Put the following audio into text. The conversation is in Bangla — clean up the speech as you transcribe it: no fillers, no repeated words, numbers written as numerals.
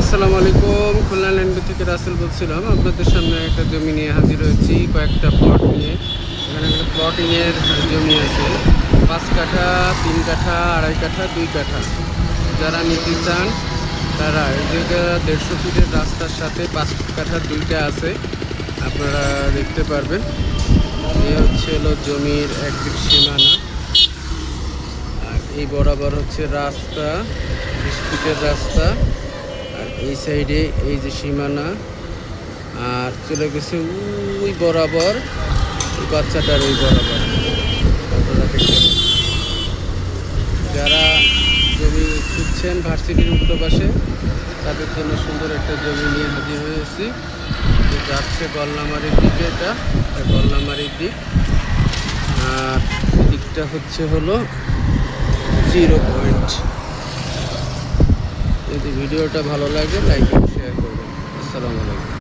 আসসালামু আলাইকুম। খুলনা ল্যান্ড থেকে রাসেল বলছিলাম। আপনাদের সামনে একটা জমি নিয়ে হাজির হয়েছি, কয়েকটা প্লট নিয়ে। এখানে একটা প্লটিংয়ের জমি আছে, 5 কাঠা, 3 কাঠা, 2.5 কাঠা, 2 কাঠা। যারা নিতে চান তারা এই জায়গা 150 ফিটের রাস্তার সাথে 5 কাঠা 2টা আছে, আপনারা দেখতে পারবেন। এই হচ্ছে হলো জমির একদিক সীমানা, আর এই বরাবর হচ্ছে রাস্তা, 20 ফিটের রাস্তা। আর এই সাইডে এই যে সীমানা, আর চলে গেছে ওই বরাবর, ওই বাচ্চাটার ওই বরাবর। আপনারা দেখতে পাচ্ছেন। যারা জমি খুঁজছেন ভার্সিটির উল্টো পাশে, তাদের জন্য সুন্দর একটা জমি নিয়ে হাজির হয়েছি। যাচ্ছে গলনামারির দিকে, এটা গলনামারির দিক, আর দিকটা হচ্ছে হলো 0 পয়েন্ট। যদি ভিডিওটা ভালো লাগে লাইক